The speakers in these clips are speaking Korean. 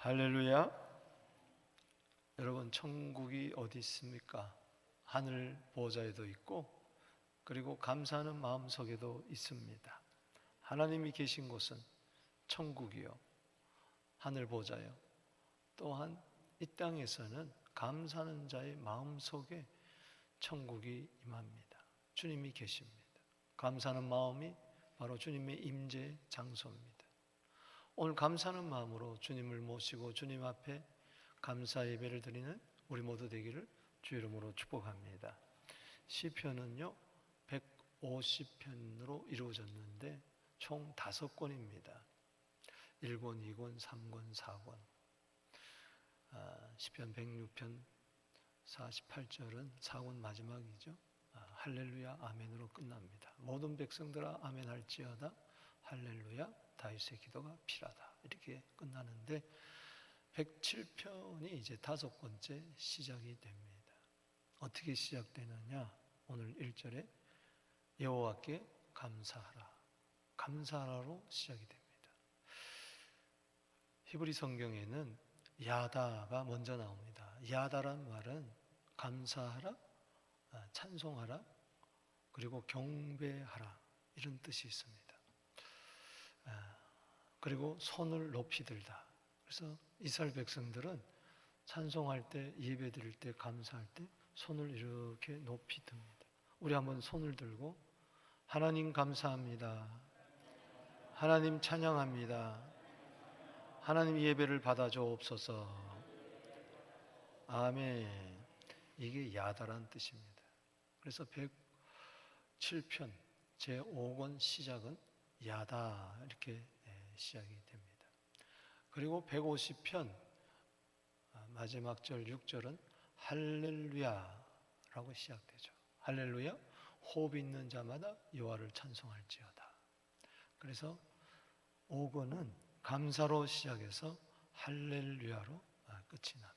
할렐루야. 여러분, 천국이 어디 있습니까? 하늘 보좌에도 있고, 그리고 감사하는 마음속에도 있습니다. 하나님이 계신 곳은 천국이요, 하늘 보좌요. 또한 이 땅에서는 감사하는 자의 마음속에 천국이 임합니다. 주님이 계십니다. 감사하는 마음이 바로 주님의 임재 장소입니다. 오늘 감사하는 마음으로 주님을 모시고 주님 앞에 감사 예배를 드리는 우리 모두 되기를 주 이름으로 축복합니다. 시편은요 150편으로 이루어졌는데 총 5권입니다. 1권, 2권, 3권, 4권. 시편 106편 48절은 4권 마지막이죠. 할렐루야 아멘으로 끝납니다. 모든 백성들아 아멘 할지어다 할렐루야 다윗의 기도가 필하다, 이렇게 끝나는데 107편이 이제 5번째 시작이 됩니다. 어떻게 시작되느냐? 오늘 1절에 여호와께 감사하라, 감사하라로 시작이 됩니다. 히브리 성경에는 야다가 먼저 나옵니다. 야다란 말은 감사하라, 찬송하라, 그리고 경배하라, 이런 뜻이 있습니다. 그리고 손을 높이 들다. 그래서 이스라엘 백성들은 찬송할 때, 예배 드릴 때, 감사할 때 손을 이렇게 높이 듭니다. 우리 한번 손을 들고 하나님 감사합니다, 하나님 찬양합니다, 하나님 예배를 받아주옵소서, 아멘. 이게 야다란 뜻입니다. 그래서 107편 제5권 시작은 야다, 이렇게 시작이 됩니다. 그리고 150편 마지막 절 6절은 할렐루야라고 시작되죠. 할렐루야, 호흡 있는 자마다 여호와를 찬송할지어다. 그래서 5권은 감사로 시작해서 할렐루야로 끝이 납니다.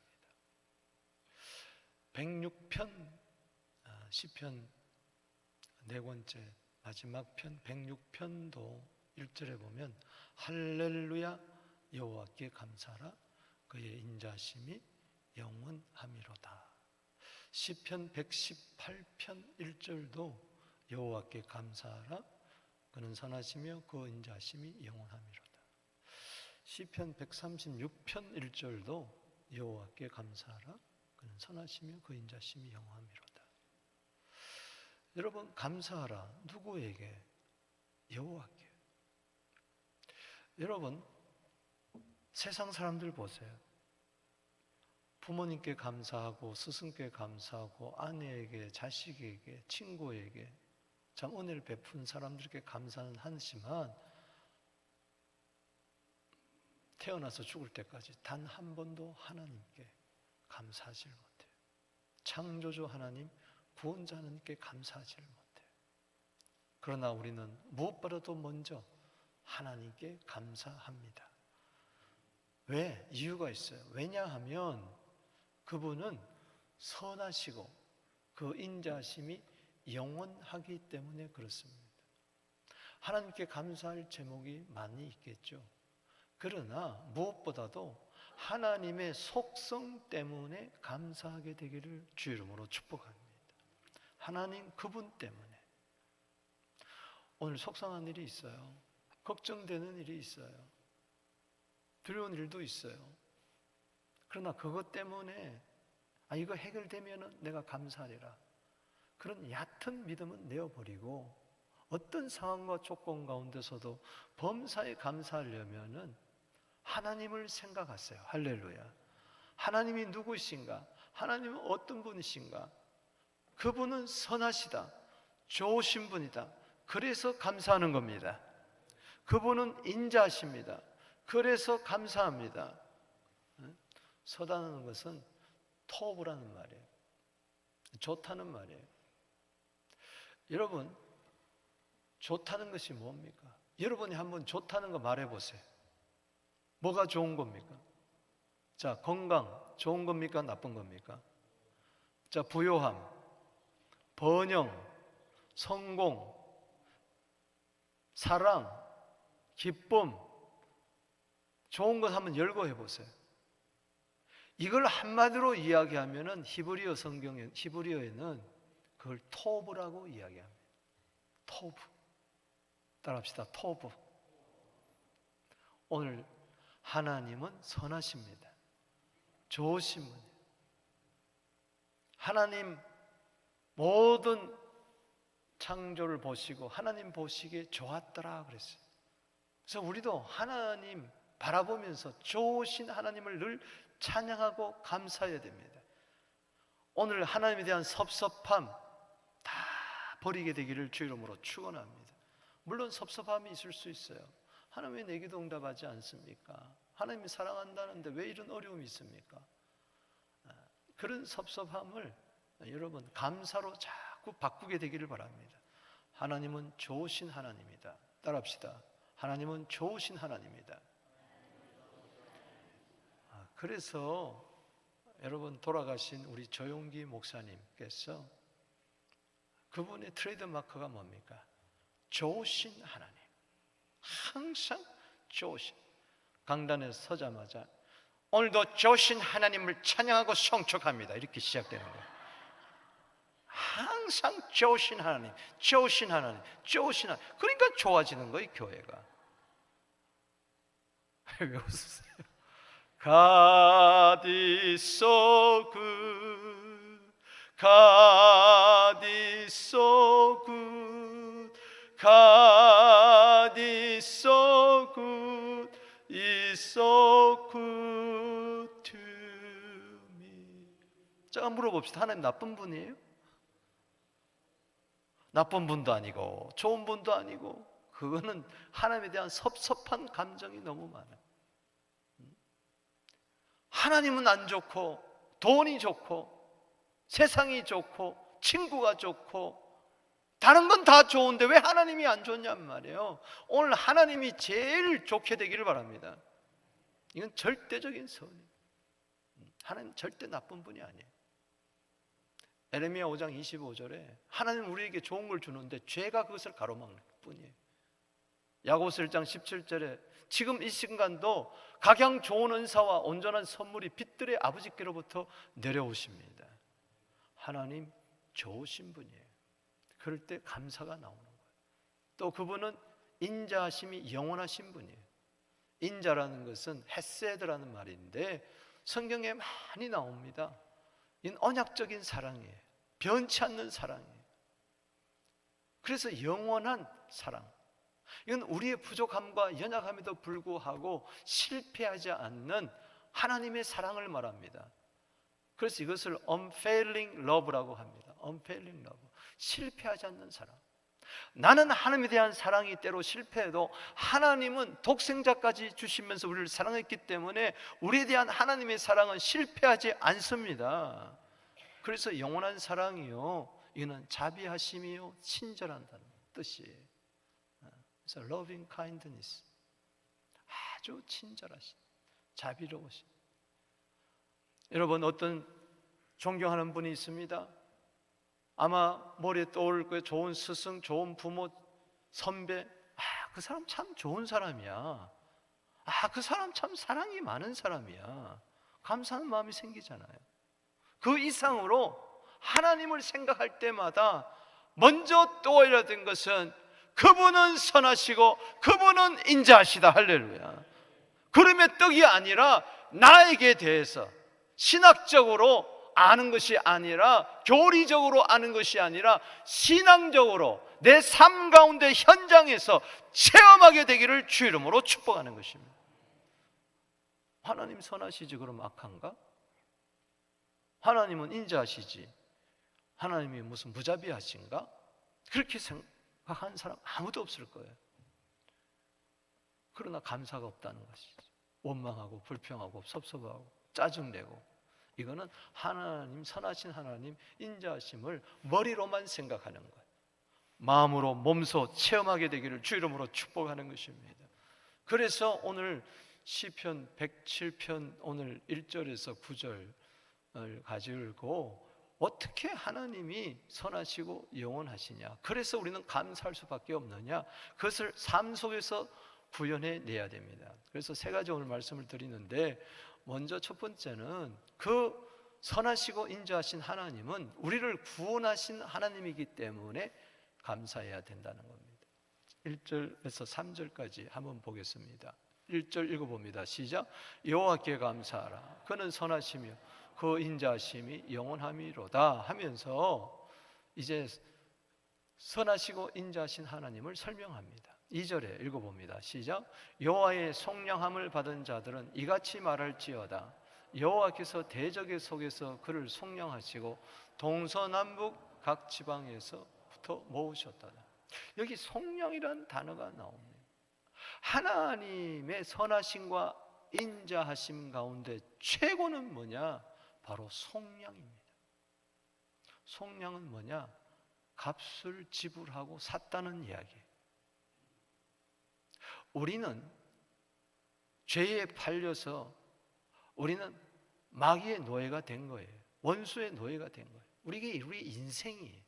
106편 시편 4권째 마지막 편 106편도 1절에 보면 할렐루야 여호와께 감사하라, 그의 인자심이 영원함이로다. 시편 118편 1절도 여호와께 감사하라, 그는 선하시며 그 인자심이 영원함이로다. 시편 136편 1절도 여호와께 감사하라, 그는 선하시며 그 인자심이 영원함이로다. 여러분, 감사하라. 누구에게? 여호와께. 여러분, 세상 사람들 보세요. 부모님께 감사하고, 스승께 감사하고, 아내에게, 자식에게, 친구에게 참 은혜를 베푼 사람들에게 감사는 하지만 태어나서 죽을 때까지 단 한 번도 하나님께 감사하지를 못해요. 창조주 하나님, 구원자 하나님께 감사하지를 못해요. 그러나 우리는 무엇보다도 먼저 하나님께 감사합니다. 왜? 이유가 있어요. 왜냐하면 그분은 선하시고 그 인자심이 영원하기 때문에 그렇습니다. 하나님께 감사할 제목이 많이 있겠죠. 그러나 무엇보다도 하나님의 속성 때문에 감사하게 되기를 주 이름으로 축복합니다. 하나님 그분 때문에. 오늘 속상한 일이 있어요. 걱정되는 일이 있어요. 두려운 일도 있어요. 그러나 그것 때문에 이거 해결되면 내가 감사하리라, 그런 얕은 믿음은 내어버리고 어떤 상황과 조건 가운데서도 범사에 감사하려면은 하나님을 생각하세요. 할렐루야. 하나님이 누구신가? 하나님은 어떤 분이신가? 그분은 선하시다, 좋으신 분이다. 그래서 감사하는 겁니다. 그분은 인자하십니다. 그래서 감사합니다. 서다는 것은 토브라는 말이에요. 좋다는 말이에요. 여러분, 좋다는 것이 뭡니까? 여러분이 한번 좋다는 거 말해보세요. 뭐가 좋은 겁니까? 자, 건강 좋은 겁니까? 나쁜 겁니까? 자, 부요함, 번영, 성공, 사랑, 기쁨, 좋은 것 한번 열거 해보세요. 이걸 한마디로 이야기하면은 히브리어에는 그걸 토브라고 이야기합니다. 토브. 따라합시다. 토브. 오늘 하나님은 선하십니다. 좋으신 분이에요. 하나님 모든 창조를 보시고 하나님 보시기에 좋았더라 그랬어요. 그래서 우리도 하나님 바라보면서 좋으신 하나님을 늘 찬양하고 감사해야 됩니다. 오늘 하나님에 대한 섭섭함 다 버리게 되기를 주 이름으로 축원합니다. 물론 섭섭함이 있을 수 있어요. 하나님 왜 내 기도 응답하지 않습니까? 하나님이 사랑한다는데 왜 이런 어려움이 있습니까? 그런 섭섭함을 여러분 감사로 자꾸 바꾸게 되기를 바랍니다. 하나님은 좋으신 하나님이다. 따라합시다. 하나님은 좋으신 하나님이다. 그래서 여러분 돌아가신 우리 조용기 목사님께서 그분의 트레이드 마크가 뭡니까? 좋으신 하나님. 항상 좋으신. 강단에 서자마자 오늘도 좋으신 하나님을 찬양하고 성축합니다. 이렇게 시작되는 거예요. 항상 좋으신 하나님, 좋으신 하나님, 좋으신 하나님. 그러니까 좋아지는 거예요, 교회가. 왜 웃으세요? God is so good. God is so good. God is so good. Is so good to me. 자, 물어봅시다. 하나님 나쁜 분이에요? 나쁜 분도 아니고 좋은 분도 아니고 그거는 하나님에 대한 섭섭한 감정이 너무 많아요. 하나님은 안 좋고 돈이 좋고 세상이 좋고 친구가 좋고 다른 건 다 좋은데 왜 하나님이 안 좋냔 말이에요. 오늘 하나님이 제일 좋게 되기를 바랍니다. 이건 절대적인 선이에요. 하나님 절대 나쁜 분이 아니에요. 에레미야 5장 25절에 하나님 우리에게 좋은 걸 주는데 죄가 그것을 가로막을 뿐이에요. 야고보서 1장 17절에 지금 이 순간도 각양 좋은 은사와 온전한 선물이 빛들의 아버지께로부터 내려오십니다. 하나님 좋으신 분이에요. 그럴 때 감사가 나오는 거예요. 또 그분은 인자하심이 영원하신 분이에요. 인자라는 것은 헤세드라는 말인데 성경에 많이 나옵니다. 이건 언약적인 사랑이에요. 변치 않는 사랑이에요. 그래서 영원한 사랑. 이건 우리의 부족함과 연약함에도 불구하고 실패하지 않는 하나님의 사랑을 말합니다. 그래서 이것을 unfailing love라고 합니다. unfailing love. 실패하지 않는 사랑. 나는 하나님에 대한 사랑이 때로 실패해도 하나님은 독생자까지 주시면서 우리를 사랑했기 때문에 우리에 대한 하나님의 사랑은 실패하지 않습니다. 그래서 영원한 사랑이요, 이는 자비하심이요 친절한다는 뜻이에요. 그래서 loving kindness, 아주 친절하신, 자비로우신. 여러분 어떤 존경하는 분이 있습니다. 아마 머리에 떠오를 거예요. 좋은 스승, 좋은 부모, 선배. 그 사람 참 좋은 사람이야. 그 사람 참 사랑이 많은 사람이야. 감사하는 마음이 생기잖아요. 그 이상으로 하나님을 생각할 때마다 먼저 떠올려야 된 것은 그분은 선하시고 그분은 인자하시다. 할렐루야. 그럼의 떡이 아니라 나에게 대해서 신학적으로 아는 것이 아니라, 교리적으로 아는 것이 아니라 신앙적으로 내 삶 가운데 현장에서 체험하게 되기를 주 이름으로 축복하는 것입니다. 하나님 선하시지 그럼 악한가? 하나님은 인자하시지 하나님이 무슨 무자비하신가? 그렇게 생각하는 사람 아무도 없을 거예요. 그러나 감사가 없다는 것이죠. 원망하고 불평하고 섭섭하고 짜증내고, 이거는 하나님, 선하신 하나님 인자하심을 머리로만 생각하는 거예요. 마음으로 몸소 체험하게 되기를 주 이름으로 축복하는 것입니다. 그래서 오늘 시편 107편 오늘 1절에서 9절을 가지고 어떻게 하나님이 선하시고 영원하시냐, 그래서 우리는 감사할 수밖에 없느냐, 그것을 삶 속에서 구현해 내야 됩니다. 그래서 세 가지 오늘 말씀을 드리는데, 먼저 첫 번째는 그 선하시고 인자하신 하나님은 우리를 구원하신 하나님이기 때문에 감사해야 된다는 겁니다. 1절에서 3절까지 한번 보겠습니다. 1절 읽어봅니다. 시작. 여호와께 감사하라. 그는 선하시며 그 인자하심이 영원함이로다 하면서 이제 선하시고 인자하신 하나님을 설명합니다. 2절에 읽어봅니다. 시작. 여호와의 속량함을 받은 자들은 이같이 말할지어다. 여호와께서 대적의 속에서 그를 속량하시고 동서남북 각 지방에서부터 모으셨다. 여기 속량이라는 단어가 나옵니다. 하나님의 선하심과 인자하심 가운데 최고는 뭐냐? 바로 속량입니다. 속량은 뭐냐? 값을 지불하고 샀다는 이야기예요. 우리는 죄에 팔려서 우리는 마귀의 노예가 된 거예요. 원수의 노예가 된 거예요. 우리 인생이에요.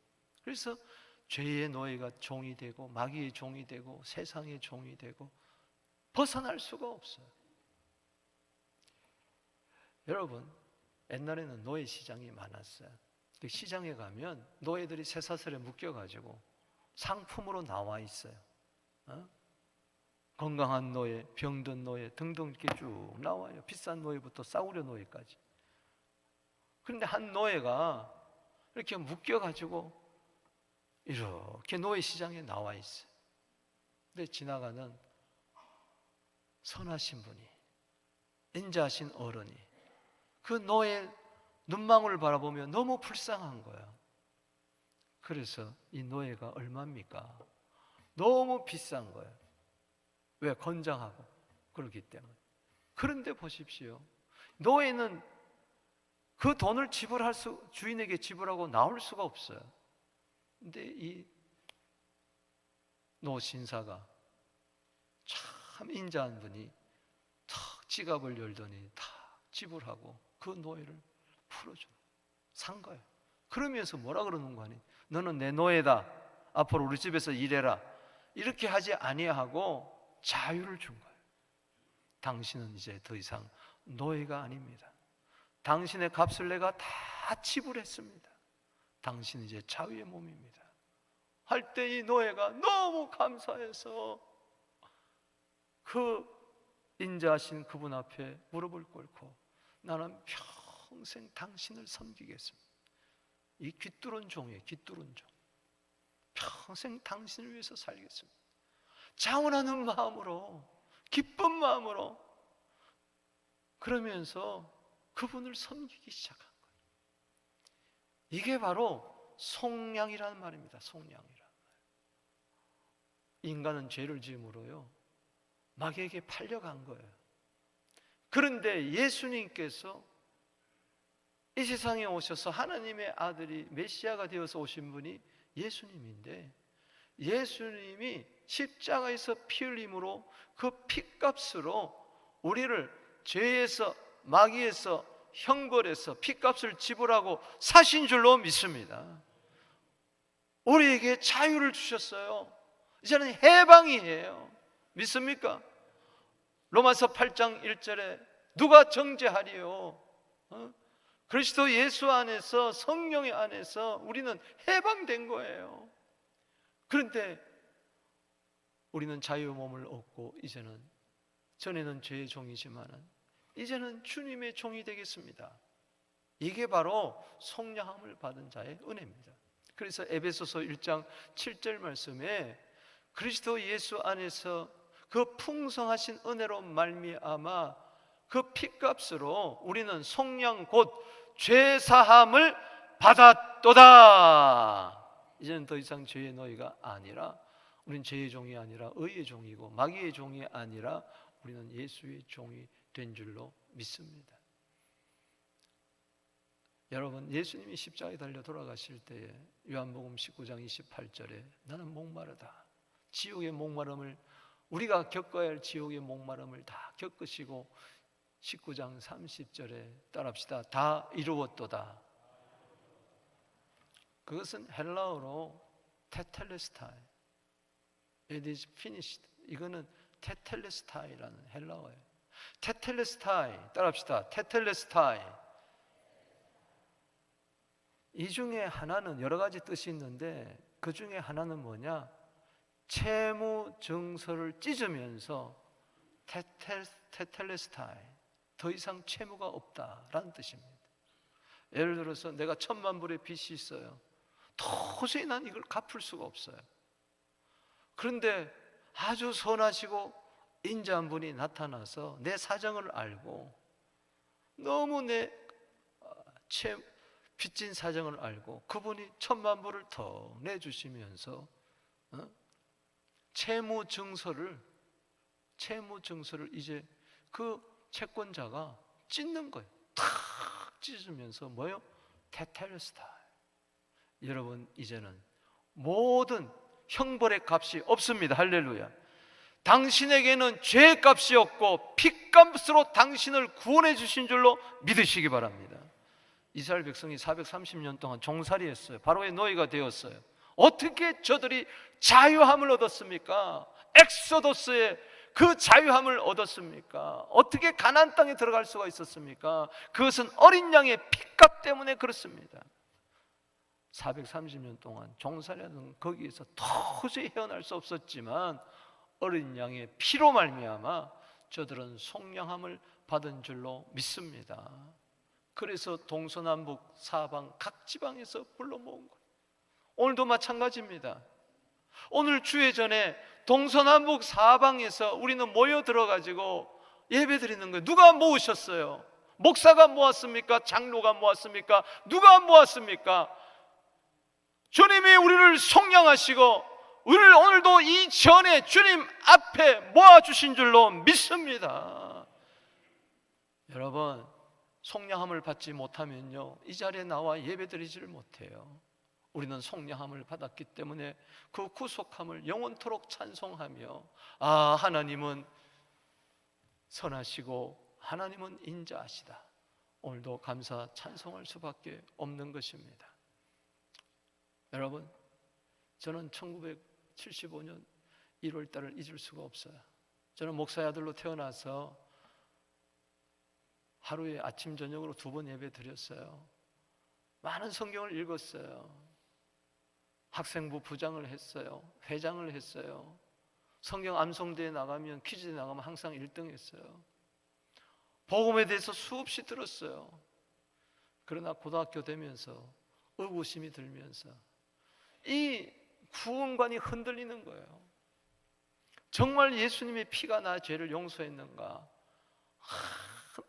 그래서 죄의 노예가 종이 되고 마귀의 종이 되고 세상의 종이 되고 벗어날 수가 없어요. 여러분, 옛날에는 노예 시장이 많았어요. 그 시장에 가면 노예들이 쇠사슬에 묶여가지고 상품으로 나와 있어요. 건강한 노예, 병든 노예 등등 이렇게 쭉 나와요. 비싼 노예부터 싸구려 노예까지. 그런데 한 노예가 이렇게 묶여가지고 이렇게 노예 시장에 나와 있어요. 근데 지나가는 선하신 분이, 인자하신 어른이 그 노예 눈망울을 바라보며 너무 불쌍한 거야. 그래서 이 노예가 얼마입니까? 너무 비싼 거예요. 왜? 건장하고 그렇기 때문에. 그런데 보십시오. 노예는 그 돈을 주인에게 지불하고 나올 수가 없어요. 근데 이 노신사가 참 인자한 분이 탁 지갑을 열더니 다 지불하고 그 노예를 풀어줘. 산 거예요. 그러면서 뭐라 그러는 거 아니에요? 너는 내 노예다. 앞으로 우리 집에서 일해라. 이렇게 하지 아니하고 자유를 준 거예요. 당신은 이제 더 이상 노예가 아닙니다. 당신의 값을 내가 다 지불했습니다. 당신은 이제 자유의 몸입니다. 할 때 이 노예가 너무 감사해서 그 인자하신 그분 앞에 무릎을 꿇고 나는 평생 당신을 섬기겠습니다. 이 귀뚜른 종이에요. 귀뚜른 종. 평생 당신을 위해서 살겠습니다. 자원하는 마음으로, 기쁜 마음으로 그러면서 그분을 섬기기 시작한 거예요. 이게 바로 속량이라는 말입니다. 속량이라는 말. 인간은 죄를 지음으로요 마귀에게 팔려간 거예요. 그런데 예수님께서 이 세상에 오셔서 하나님의 아들이 메시아가 되어서 오신 분이 예수님인데, 예수님이 십자가에서 피 흘림으로 그 피값으로 우리를 죄에서, 마귀에서, 형벌에서 피값을 지불하고 사신 줄로 믿습니다. 우리에게 자유를 주셨어요. 이제는 해방이에요. 믿습니까? 로마서 8장 1절에 누가 정죄하리요? 그리스도 예수 안에서, 성령의 안에서 우리는 해방된 거예요. 그런데 우리는 자유의 몸을 얻고 이제는, 전에는 죄의 종이지만은 이제는 주님의 종이 되겠습니다. 이게 바로 속량함을 받은 자의 은혜입니다. 그래서 에베소서 1장 7절 말씀에 그리스도 예수 안에서 그 풍성하신 은혜로 말미암아 그 피값으로 우리는 속량 곧 죄사함을 받았도다. 이제는 더 이상 죄의 노예가 아니라, 우리는 죄의 종이 아니라 의의 종이고 마귀의 종이 아니라 우리는 예수의 종이 된 줄로 믿습니다. 여러분, 예수님이 십자가에 달려 돌아가실 때에 요한복음 19장 28절에 나는 목마르다. 지옥의 목마름을, 우리가 겪어야 할 지옥의 목마름을 다 겪으시고 19장 30절에 따라합시다. 다 이루었도다. 그것은 헬라어로 테텔레스타이, It is finished. 이거는 테텔레스타이라는 헬라어예요. 테텔레스타이, 따라합시다. 테텔레스타이. 이 중에 하나는 여러 가지 뜻이 있는데 그 중에 하나는 뭐냐? 채무 증서를 찢으면서 테텔레스타이, 더 이상 채무가 없다라는 뜻입니다. 예를 들어서 내가 1,000만 불의 빚이 있어요. 도저히 난 이걸 갚을 수가 없어요. 그런데 아주 선하시고 인자한 분이 나타나서 내 사정을 알고 너무 내 빚진 사정을 알고 그분이 1,000만 불을 더 내주시면서 채무 증서를 이제 그 채권자가 찢는 거예요. 탁 찢으면서 뭐예요? 테텔레스타이. 여러분, 이제는 모든 형벌의 값이 없습니다. 할렐루야. 당신에게는 죄의 값이 없고 피값으로 당신을 구원해 주신 줄로 믿으시기 바랍니다. 이스라엘 백성이 430년 동안 종살이 했어요. 바로의 노예가 되었어요. 어떻게 저들이 자유함을 얻었습니까? 엑소더스의 그 자유함을 얻었습니까? 어떻게 가나안 땅에 들어갈 수가 있었습니까? 그것은 어린 양의 피값 때문에 그렇습니다. 430년 동안 종살이하던 거기에서 도저히 헤어날 수 없었지만 어린 양의 피로 말미암아 저들은 속량함을 받은 줄로 믿습니다. 그래서 동서남북 사방 각 지방에서 불러 모은 거예요. 오늘도 마찬가지입니다. 오늘 주회전에 동서남북 사방에서 우리는 모여 들어가지고 예배 드리는 거예요. 누가 모으셨어요? 목사가 모았습니까? 장로가 모았습니까? 누가 모았습니까? 주님이 우리를 속량하시고 우리를 오늘도 이 전에 주님 앞에 모아주신 줄로 믿습니다. 여러분, 속량함을 받지 못하면요 이 자리에 나와 예배드리지를 못해요. 우리는 속량함을 받았기 때문에 그 구속함을 영원토록 찬송하며 하나님은 선하시고 하나님은 인자하시다. 오늘도 감사 찬송할 수밖에 없는 것입니다. 여러분, 저는 1975년 1월 달을 잊을 수가 없어요. 저는 목사의 아들로 태어나서 하루에 아침 저녁으로 2번 예배 드렸어요. 많은 성경을 읽었어요. 학생부 부장을 했어요. 회장을 했어요. 성경 암송대에 나가면, 퀴즈에 나가면 항상 1등 했어요. 복음에 대해서 수없이 들었어요. 그러나 고등학교 되면서 의구심이 들면서 이 구원관이 흔들리는 거예요. 정말 예수님의 피가 나 죄를 용서했는가?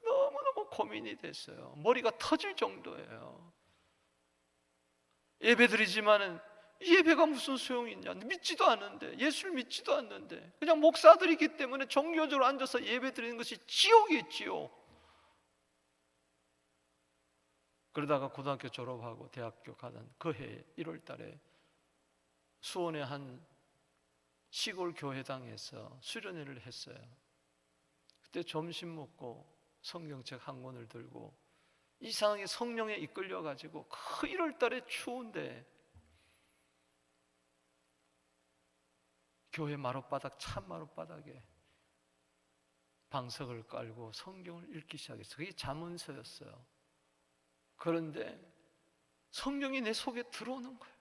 너무너무 고민이 됐어요. 머리가 터질 정도예요. 예배 드리지만은 이 예배가 무슨 소용이 있냐? 믿지도 않는데, 예수를 믿지도 않는데 그냥 목사들이기 때문에 종교적으로 앉아서 예배 드리는 것이 지옥이지요. 그러다가 고등학교 졸업하고 대학교 가던 그 해에 1월 달에 수원의 한 시골 교회당에서 수련회를 했어요. 그때 점심 먹고 성경책 한 권을 들고 이상하게 성령에 이끌려 가지고 그 1월 달에 추운데 교회 마룻바닥, 참 마룻바닥에 방석을 깔고 성경을 읽기 시작했어요. 그게 잠언서였어요. 그런데 성경이 내 속에 들어오는 거예요.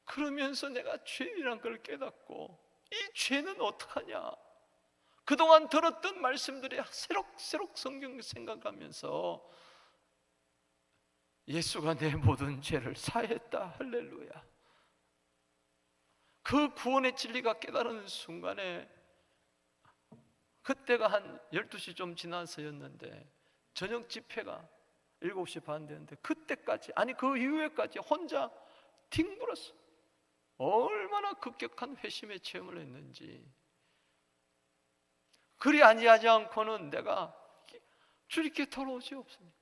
그러면서 내가 죄이란 걸 깨닫고 이 죄는 어떡하냐? 그동안 들었던 말씀들이 새록새록 성경 생각하면서 예수가 내 모든 죄를 사했다. 할렐루야. 그 구원의 진리가 깨달은 순간에 그때가 한 12시 좀 지나서였는데 저녁 집회가 7시 반 되는데 그때까지, 아니 그 이후에까지 혼자 뒹굴었어. 얼마나 급격한 회심의 체험을 했는지. 그리 아니하지 않고는 내가 주님께 돌아오지 없습니까?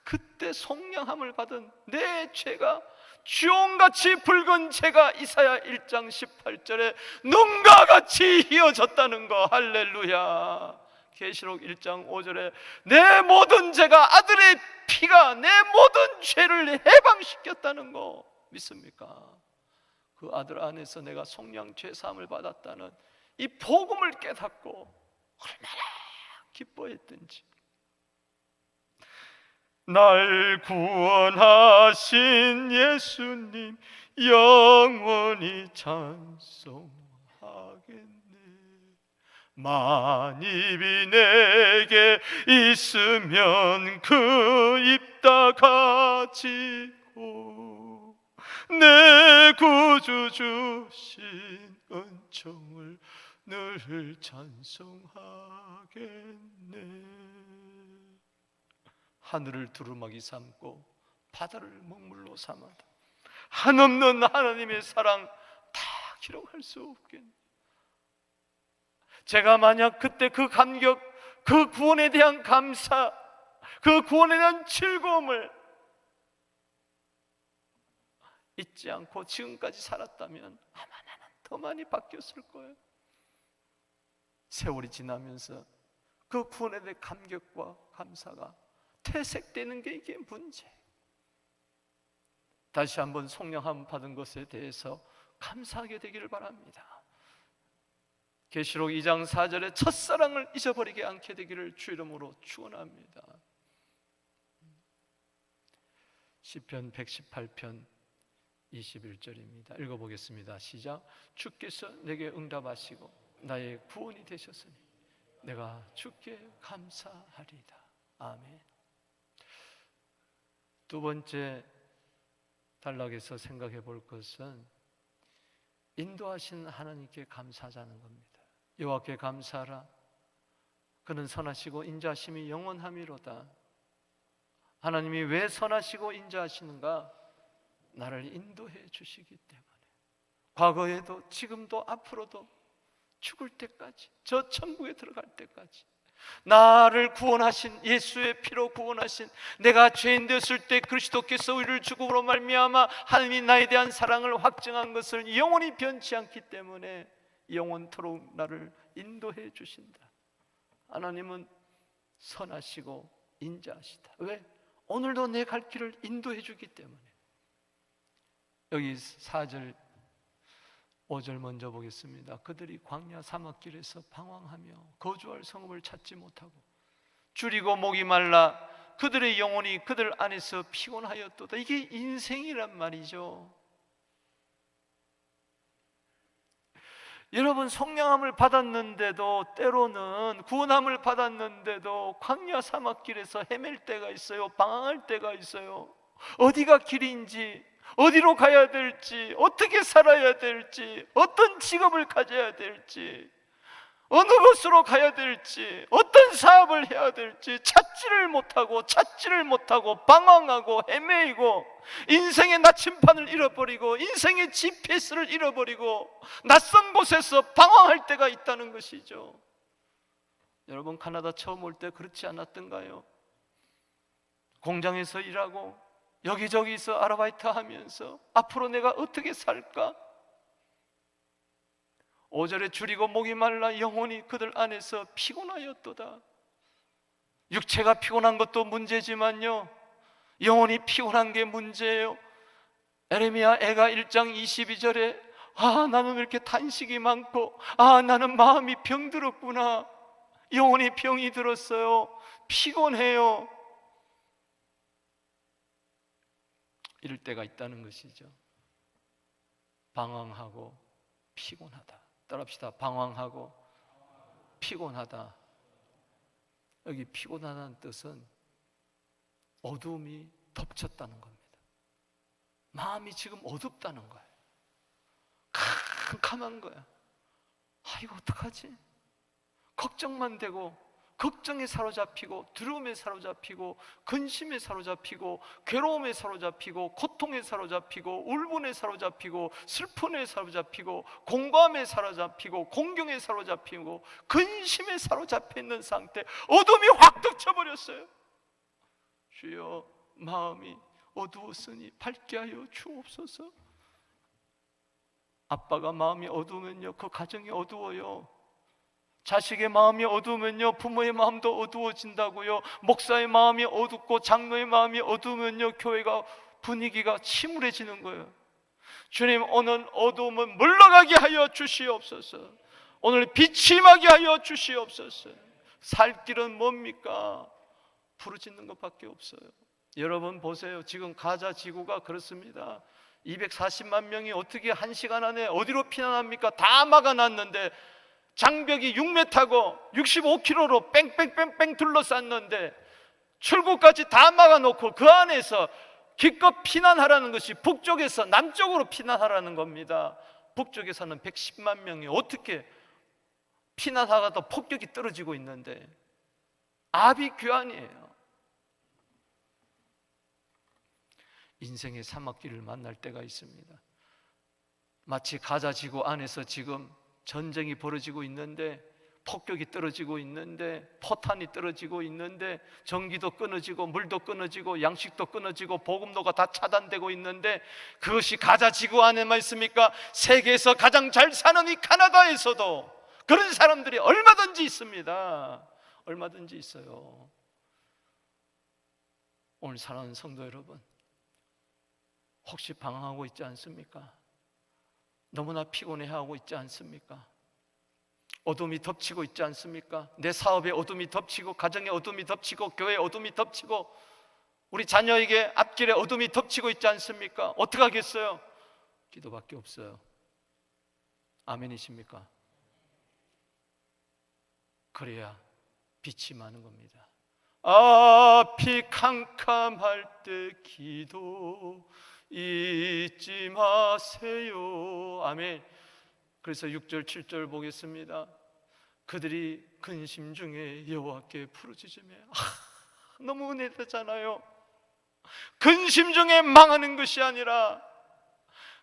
그때 속량함을 받은 내 죄가 주홍같이 붉은 죄가 이사야 1장 18절에 눈과 같이 희어졌다는 거. 할렐루야. 계시록 1장 5절에 내 모든 죄가, 아들의 피가 내 모든 죄를 해방시켰다는 거 믿습니까? 그 아들 안에서 내가 속량 죄 사함을 받았다는 이 복음을 깨닫고 얼마나 기뻐했든지. 날 구원하신 예수님 영원히 찬송하겠네. 만입이 내게 있으면 그 입 다 가지고 내 구주 주신 은총을 늘 찬송하겠네. 하늘을 두루마기 삼고 바다를 먹물로 삼아도 한없는 하나님의 사랑 다 기록할 수 없겠네. 제가 만약 그때 그 감격, 그 구원에 대한 감사, 그 구원에 대한 즐거움을 잊지 않고 지금까지 살았다면 아마 나는 더 많이 바뀌었을 거예요. 세월이 지나면서 그 구원에 대한 감격과 감사가 퇴색되는 게 이게 문제예요. 다시 한번 성령함 받은 것에 대해서 감사하게 되기를 바랍니다. 계시록 2장 4절에 첫사랑을 잊어버리게 않게 되기를 주 이름으로 축원합니다. 시편 118편 21절입니다. 읽어보겠습니다. 시작. 주께서 내게 응답하시고 나의 구원이 되셨으니 내가 주께 감사하리다. 아멘. 두 번째 단락에서 생각해 볼 것은 인도하신 하나님께 감사하자는 겁니다. 여호와께 감사하라. 그는 선하시고 인자하심이 영원함이로다. 하나님이 왜 선하시고 인자하시는가? 나를 인도해 주시기 때문에. 과거에도 지금도 앞으로도 죽을 때까지, 저 천국에 들어갈 때까지 나를 구원하신, 예수의 피로 구원하신, 내가 죄인 되었을 때 그리스도께서 우리를 죽음으로 말미암아 하나님이 나에 대한 사랑을 확증한 것을 영원히 변치 않기 때문에 영원토록 나를 인도해 주신다. 하나님은 선하시고 인자하시다. 왜? 오늘도 내 갈 길을 인도해 주기 때문에. 여기 4절 5절 먼저 보겠습니다. 그들이 광야 사막길에서 방황하며 거주할 성읍을 찾지 못하고 줄이고 목이 말라 그들의 영혼이 그들 안에서 피곤하였도다. 이게 인생이란 말이죠. 여러분, 성령함을 받았는데도, 때로는 구원함을 받았는데도 광야 사막길에서 헤맬 때가 있어요. 방황할 때가 있어요. 어디가 길인지, 어디로 가야 될지, 어떻게 살아야 될지, 어떤 직업을 가져야 될지, 어느 곳으로 가야 될지, 어떤 사업을 해야 될지 찾지를 못하고 방황하고 헤매이고 인생의 나침판을 잃어버리고 인생의 GPS를 잃어버리고 낯선 곳에서 방황할 때가 있다는 것이죠. 여러분, 캐나다 처음 올 때 그렇지 않았던가요? 공장에서 일하고 여기저기서 아르바이트 하면서 앞으로 내가 어떻게 살까? 5절에 줄이고 목이 말라 영혼이 그들 안에서 피곤하였도다. 육체가 피곤한 것도 문제지만요, 영혼이 피곤한 게 문제예요. 에레미야 애가 1장 22절에 나는 왜 이렇게 탄식이 많고 나는 마음이 병들었구나. 영혼이 병이 들었어요. 피곤해요. 이럴 때가 있다는 것이죠. 방황하고 피곤하다. 따라합시다. 방황하고 피곤하다. 여기 피곤하다는 뜻은 어두움이 덮쳤다는 겁니다. 마음이 지금 어둡다는 거예요. 캄캄한 거야. 이거 어떡하지? 걱정만 되고, 걱정에 사로잡히고, 두려움에 사로잡히고, 근심에 사로잡히고, 괴로움에 사로잡히고, 고통에 사로잡히고, 울분에 사로잡히고, 슬픔에 사로잡히고, 공감에 사로잡히고, 공경에 사로잡히고, 근심에 사로잡혀 있는 상태. 어둠이 확 덮쳐버렸어요. 주여, 마음이 어두웠으니 밝게 하여 주옵소서. 아빠가 마음이 어두우면요, 그 가정이 어두워요. 자식의 마음이 어두우면요, 부모의 마음도 어두워진다고요. 목사의 마음이 어둡고 장로의 마음이 어두우면요, 교회가 분위기가 침울해지는 거예요. 주님, 오늘 어두움을 물러가게 하여 주시옵소서. 오늘 빛이 임하게 하여 주시옵소서. 살 길은 뭡니까? 부르짖는 것밖에 없어요. 여러분 보세요. 지금 가자 지구가 그렇습니다. 240만 명이 어떻게 1시간 안에 어디로 피난합니까? 다 막아놨는데, 장벽이 6m고 65km로 뺑뺑뺑뺑 둘러쌌는데 출구까지 다 막아놓고 그 안에서 기껏 피난하라는 것이 북쪽에서 남쪽으로 피난하라는 겁니다. 북쪽에서는 110만 명이 어떻게 피난하다가 폭격이 떨어지고 있는데 아비규환이에요. 인생의 사막길을 만날 때가 있습니다. 마치 가자 지구 안에서 지금 전쟁이 벌어지고 있는데, 폭격이 떨어지고 있는데, 포탄이 떨어지고 있는데, 전기도 끊어지고 물도 끊어지고 양식도 끊어지고 복음도가 다 차단되고 있는데, 그것이 가자 지구 안에만 있습니까? 세계에서 가장 잘 사는 이 캐나다에서도 그런 사람들이 얼마든지 있습니다. 얼마든지 있어요. 오늘 사랑하는 성도 여러분, 혹시 방황하고 있지 않습니까? 너무나 피곤해하고 있지 않습니까? 어둠이 덮치고 있지 않습니까? 내 사업에 어둠이 덮치고, 가정에 어둠이 덮치고, 교회에 어둠이 덮치고, 우리 자녀에게 앞길에 어둠이 덮치고 있지 않습니까? 어떻게 하겠어요? 기도밖에 없어요. 아멘이십니까? 그래야 빛이 많은 겁니다. 앞이 캄캄할 때 기도 잊지 마세요. 아멘. 그래서 6절 7절 보겠습니다. 그들이 근심 중에 여호와께 부르짖으며, 너무 은혜되잖아요. 근심 중에 망하는 것이 아니라,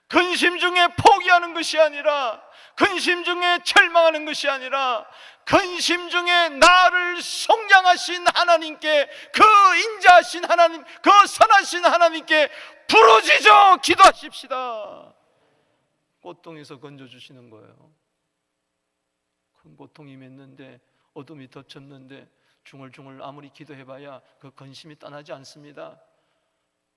근심 중에 포기하는 것이 아니라, 근심 중에 절망하는 것이 아니라, 근심 중에 나를 속량하신 하나님께, 그 인자하신 하나님, 그 선하신 하나님께 부르짖어 기도하십시다. 고통에서 건져주시는 거예요. 큰 고통이 맺는데, 어둠이 덮쳤는데 중얼중얼 아무리 기도해봐야 그 근심이 떠나지 않습니다.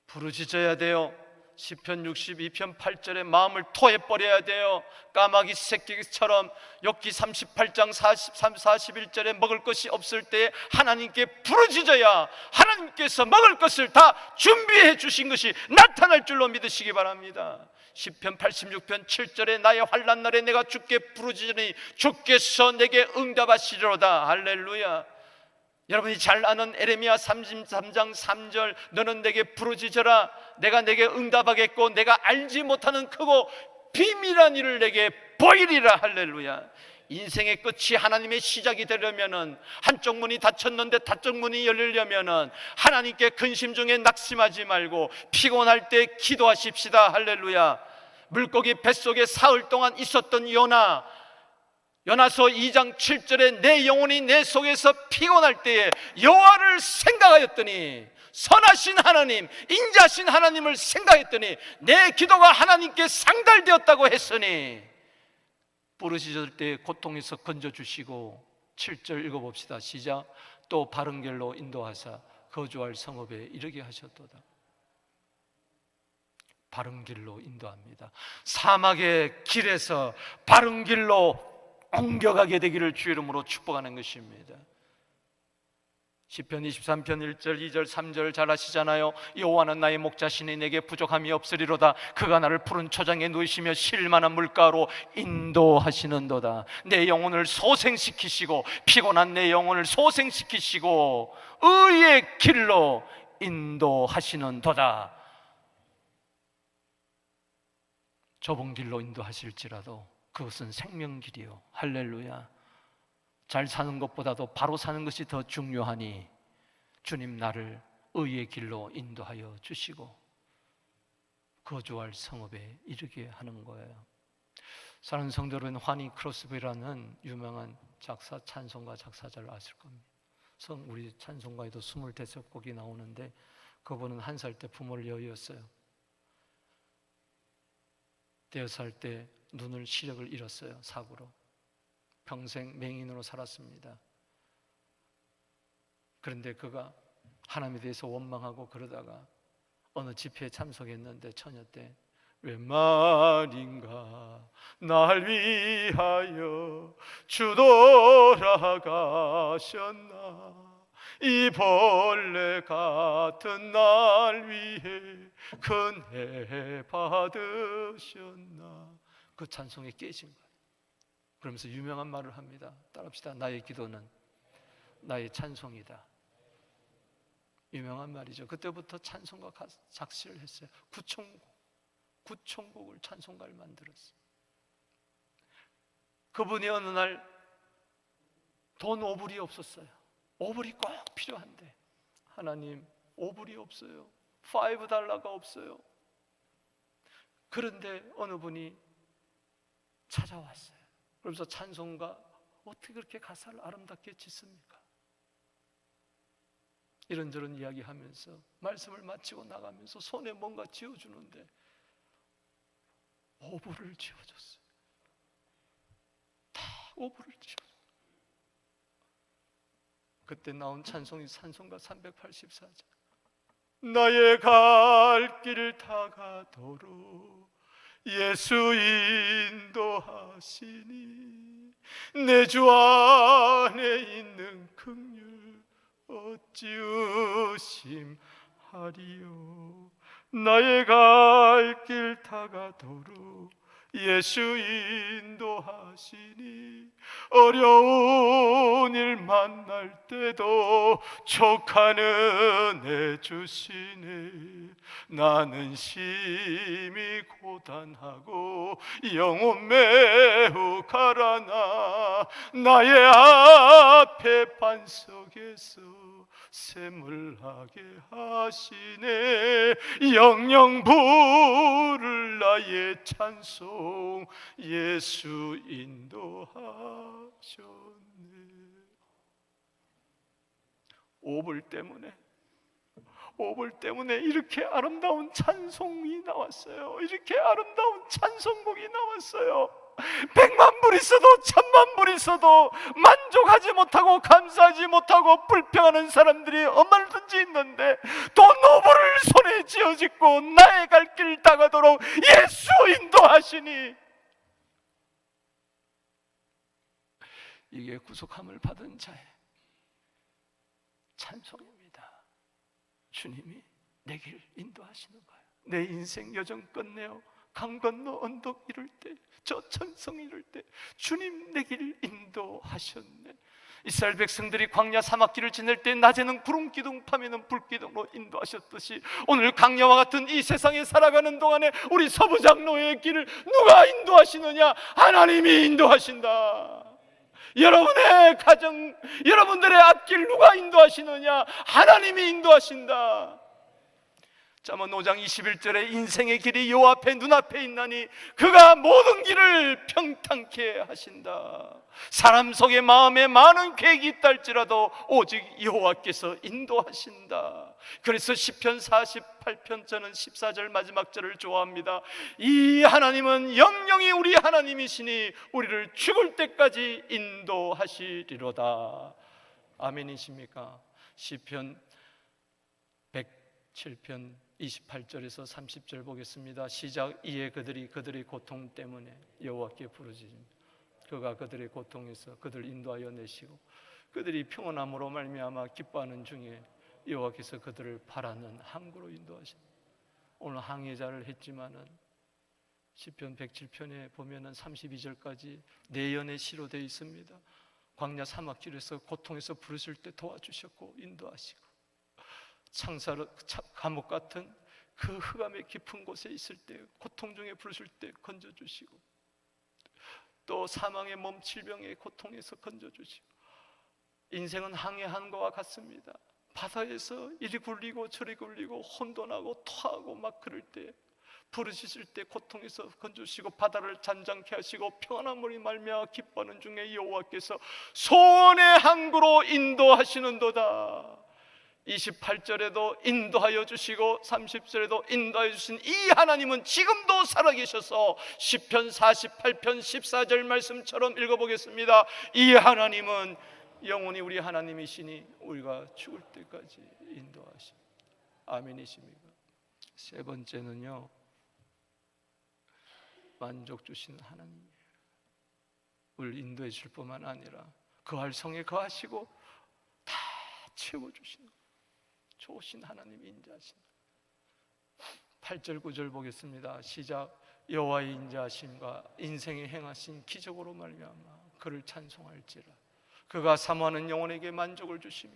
부르짖어야 돼요. 시편 62편 8절에 마음을 토해버려야 돼요. 까마귀 새끼처럼 욥기 38장 41절에 먹을 것이 없을 때 하나님께 부르짖어야 하나님께서 먹을 것을 다 준비해 주신 것이 나타날 줄로 믿으시기 바랍니다. 시편 86편 7절에 나의 환난 날에 내가 주께 부르짖으니 주께서 내게 응답하시리로다. 할렐루야. 여러분이 잘 아는 에레미야 33장 3절, 너는 내게 부르짖어라. 내가 내게 응답하겠고 내가 알지 못하는 크고 비밀한 일을 내게 보이리라. 할렐루야. 인생의 끝이 하나님의 시작이 되려면은, 한쪽 문이 닫혔는데 닫쪽 문이 열리려면은 하나님께 근심 중에 낙심하지 말고 피곤할 때 기도하십시다. 할렐루야. 물고기 뱃속에 사흘 동안 있었던 요나서 2장 7절에 내 영혼이 내 속에서 피곤할 때에 여호와를 생각하였더니, 선하신 하나님, 인자하신 하나님을 생각했더니 내 기도가 하나님께 상달되었다고 했으니, 부르짖을 때 고통에서 건져주시고, 7절 읽어봅시다. 시작. 또 바른 길로 인도하사 거주할 성읍에 이르게 하셨도다. 바른 길로 인도합니다. 사막의 길에서 바른 길로 옮겨가게 되기를 주 이름으로 축복하는 것입니다. 시편 23편 1절 2절 3절 잘 아시잖아요. 여호와는 나의 목자시니 내게 부족함이 없으리로다. 그가 나를 푸른 초장에 누이시며 쉴만한 물가로 인도하시는도다. 내 영혼을 소생시키시고, 피곤한 내 영혼을 소생시키시고 의의 길로 인도하시는도다. 좁은 길로 인도하실지라도 그것은 생명길이요. 할렐루야. 잘 사는 것보다도 바로 사는 것이 더 중요하니 주님 나를 의의 길로 인도하여 주시고 거주할 성읍에 이르게 하는 거예요. 사랑하는 성도 여러분, 화니 크로스비라는 유명한 작사, 찬송가 작사자를 아실 겁니다. 우리 찬송가에도 25곡이 나오는데, 그분은 1살 때 부모를 여의었어요. 5살 때 눈을 시력을 잃었어요. 사고로. 평생 맹인으로 살았습니다. 그런데 그가 하나님에 대해서 원망하고 그러다가 어느 집회에 참석했는데, 처녀 때 웬 말인가 날 위하여 주 돌아가셨나 이 벌레 같은 날 위해 큰 해 받으셨나. 그 찬송에 깨진 거예요. 그러면서 유명한 말을 합니다. 따라합시다. 나의 기도는 나의 찬송이다. 유명한 말이죠. 그때부터 찬송가 작시를 했어요. 구총곡을 찬송가를 만들었어요. 그분이 어느 날 돈 5불이 없었어요. 5불이 꼭 필요한데 하나님 5불이 없어요. $5가 없어요. 그런데 어느 분이 찾아왔어요. 그러면서 찬송가 어떻게 그렇게 가사를 아름답게 짓습니까? 이런저런 이야기하면서 말씀을 마치고 나가면서 손에 뭔가 쥐어주는데 5불을 쥐어줬어요. 다 5불을 쥐어줬어요. 그때 나온 찬송이 찬송가 384장. 나의 갈 길 다가도록 예수 인도하시니 내 주 안에 있는 긍휼 어찌 의심하리요. 나의 갈 길 다가도록 예수 인도하시니 어려운 일 만날 때도 족한 은혜 주시네. 나는 심히 고단하고 영혼 매우 가라나 나의 앞에 반석에서 샘물나게 하시네. 영영 부를 나의 찬송 예수 인도하셨네. 5불 때문에 이렇게 아름다운 찬송이 나왔어요. 이렇게 아름다운 찬송곡이 나왔어요. 100만 불 있어도 1000만 불 있어도 만족하지 못하고 감사하지 못하고 불평하는 사람들이 얼마든지 있는데 돈 5불을 손에 쥐어짓고 나의 갈 길 다가도록 예수 인도하시니 이게 구속함을 받은 자의 찬송입니다. 주님이 내 길 인도하시는 거예요. 내 인생 여정 끝내어 강 건너 언덕 이룰 때, 저 천성 이룰 때 주님 내 길 인도하셨네. 이스라엘 백성들이 광야 사막길을 지낼 때 낮에는 구름 기둥 밤에는 불 기둥으로 인도하셨듯이 오늘 강야와 같은 이 세상에 살아가는 동안에 우리 서부장로의 길을 누가 인도하시느냐? 하나님이 인도하신다. 여러분의 가정, 여러분들의 앞길 누가 인도하시느냐? 하나님이 인도하신다. 잠언 5장 21절에 인생의 길이 여호와 앞에 눈앞에 있나니 그가 모든 길을 평탄케 하신다. 사람 속에 마음에 많은 계획이 있다 할지라도 오직 여호와께서 인도하신다. 그래서 시편 48편 저는 14절 마지막 절을 좋아합니다. 이 하나님은 영영이 우리 하나님이시니 우리를 죽을 때까지 인도하시리로다. 아멘이십니까? 시편 107편 28절에서 30절 보겠습니다. 시작. 이에 그들의 고통 때문에 여호와께 부르짖습니다. 그가 그들의 고통에서 그들을 인도하여 내시고 그들이 평온함으로 말미암아 기뻐하는 중에 여호와께서 그들을 바라는 항구로 인도하십니다. 오늘 항해자를 했지만은 시편 107편에 보면은 32절까지 내연의 시로 되어 있습니다. 광야 사막길에서 고통에서 부르실 때 도와주셨고 인도하시고 창사로 감옥 같은 그 흑암의 깊은 곳에 있을 때 고통 중에 부르실 때 건져주시고 또 사망의 몸 질병의 고통에서 건져주시고 인생은 항해하는 것과 같습니다. 바다에서 이리 굴리고 저리 굴리고 혼돈하고 토하고 막 그럴 때 부르짖을 때 고통에서 건져주시고 바다를 잔잔케 하시고 평안함으로 말미암아 기뻐하는 중에 여호와께서 소원의 항구로 인도하시는도다. 28절에도 인도하여 주시고 30절에도 인도하여 주신 이 하나님은 지금도 살아계셔서 시편 48편 14절 말씀처럼 읽어보겠습니다. 이 하나님은 영원히 우리 하나님이시니 우리가 죽을 때까지 인도하십니다. 아멘이십니까? 세 번째는요, 만족 주시는 하나님이에요. 우리를 인도해 줄 뿐만 아니라 거할 성에 거하시고 다 채워주시는 좋으신 하나님 인자하신 8절 9절 보겠습니다. 시작. 여호와의 인자하심과 인생에 행하신 기적으로 말미암아 그를 찬송할지라. 그가 사모하는 영혼에게 만족을 주시며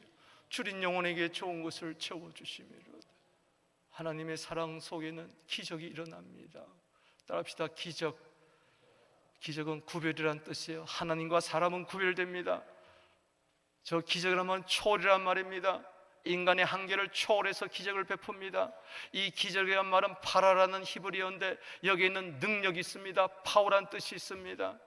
줄인 영혼에게 좋은 것을 채워주시미로다. 하나님의 사랑 속에는 기적이 일어납니다. 따라합시다. 기적은 구별이란 뜻이에요. 하나님과 사람은 구별됩니다. 저 기적이라면 초월이란 말입니다. 인간의 한계를 초월해서 기적을 베풉니다. 이 기적이란 말은 파라라는 히브리어인데 여기에 있는 능력이 있습니다. 파워란 뜻이 있습니다.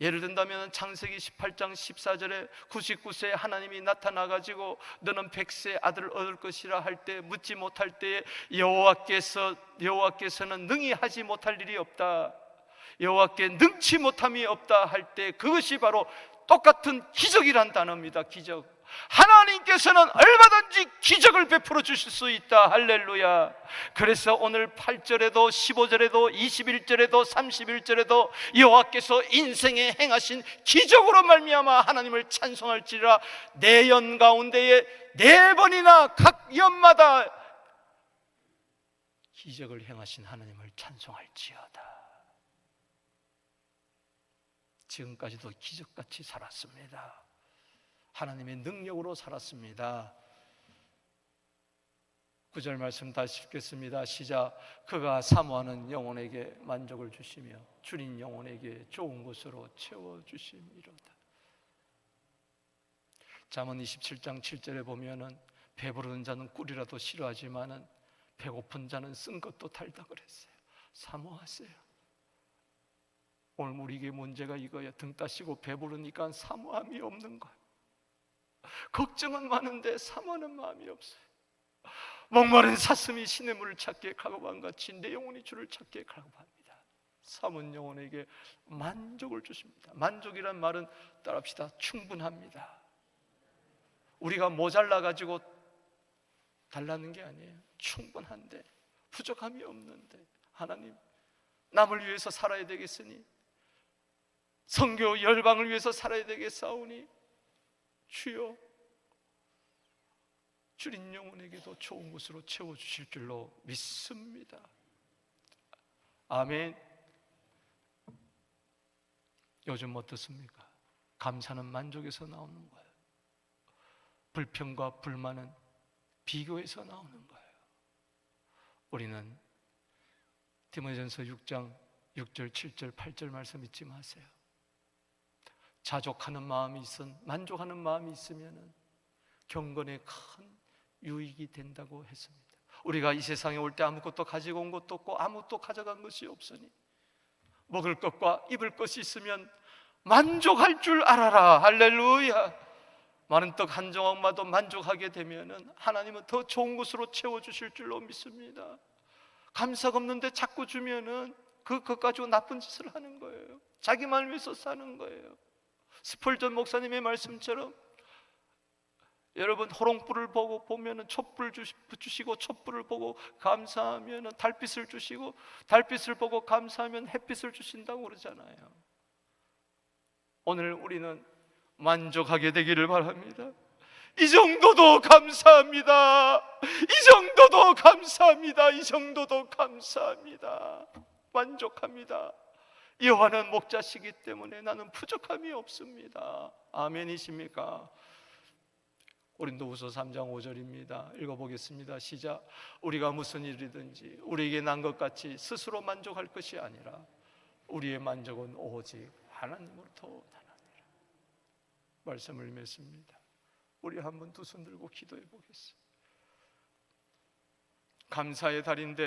예를 든다면 창세기 18장 14절에 99세에 하나님이 나타나가지고 너는 100세의 아들을 얻을 것이라 할 때 묻지 못할 때에 여호와께서는 능히 하지 못할 일이 없다, 여호와께 능치 못함이 없다 할 때 그것이 바로 똑같은 기적이란 단어입니다. 기적. 하나님께서는 얼마든지 기적을 베풀어 주실 수 있다. 할렐루야. 그래서 오늘 8절에도 15절에도 21절에도 31절에도 여호와께서 인생에 행하신 기적으로 말미암아 하나님을 찬송할지라. 내 연 가운데에 4번이나 각 연마다 기적을 행하신 하나님을 찬송할지어다. 지금까지도 기적같이 살았습니다. 하나님의 능력으로 살았습니다. 9절 말씀 다시 읽겠습니다. 시작. 그가 사모하는 영혼에게 만족을 주시며 줄인 영혼에게 좋은 것으로 채워주심이로다. 잠언 27장 7절에 보면은 배부른 자는 꿀이라도 싫어하지만은 배고픈 자는 쓴 것도 달다 그랬어요. 사모하세요. 오늘 우리에게 문제가 이거야. 등 따시고 배부르니까 사모함이 없는 거야. 걱정은 많은데 사모하는 마음이 없어요. 목마른 사슴이 시냇물을 찾기에 가고만 같이 내 영혼이 주를 찾기에 가고합니다. 사모한 영혼에게 만족을 주십니다. 만족이란 말은 따라합시다. 충분합니다. 우리가 모자라 가지고 달라는 게 아니에요. 충분한데 부족함이 없는데 하나님 남을 위해서 살아야 되겠으니 선교 열방을 위해서 살아야 되겠사오니 주여 줄인 영혼에게도 좋은 것으로 채워주실 줄로 믿습니다. 아멘. 요즘 어떻습니까? 감사는 만족에서 나오는 거예요. 불평과 불만은 비교에서 나오는 거예요. 우리는 디모데전서 6장 6절, 7절, 8절 말씀 잊지 마세요. 자족하는 마음이 만족하는 마음이 있으면 경건에 큰 유익이 된다고 했습니다. 우리가 이 세상에 올 때 아무것도 가지고 온 것도 없고 아무것도 가져간 것이 없으니 먹을 것과 입을 것이 있으면 만족할 줄 알아라. 할렐루야. 많은 떡 한 조각마도 만족하게 되면 하나님은 더 좋은 것으로 채워주실 줄로 믿습니다. 감사가 없는데 자꾸 주면은 그것 가지고 나쁜 짓을 하는 거예요. 자기만 위해서 사는 거예요. 스펄전 목사님의 말씀처럼 여러분 호롱불을 보고 보면은 촛불 주시고 촛불을 보고 감사하면은 달빛을 주시고 달빛을 보고 감사하면 햇빛을 주신다고 그러잖아요. 오늘 우리는 만족하게 되기를 바랍니다. 이 정도도 감사합니다. 이 정도도 감사합니다. 이 정도도 감사합니다. 만족합니다. 여호와는 목자시기 때문에 나는 부족함이 없습니다. 아멘이십니까? 고린도후서 3장 5절입니다. 읽어보겠습니다. 시작. 우리가 무슨 일이든지 우리에게 난 것 같이 스스로 만족할 것이 아니라 우리의 만족은 오직 하나님으로부터 나느니라. 말씀을 맺습니다. 우리 한번 두 손 들고 기도해 보겠습니다. 감사의 달인데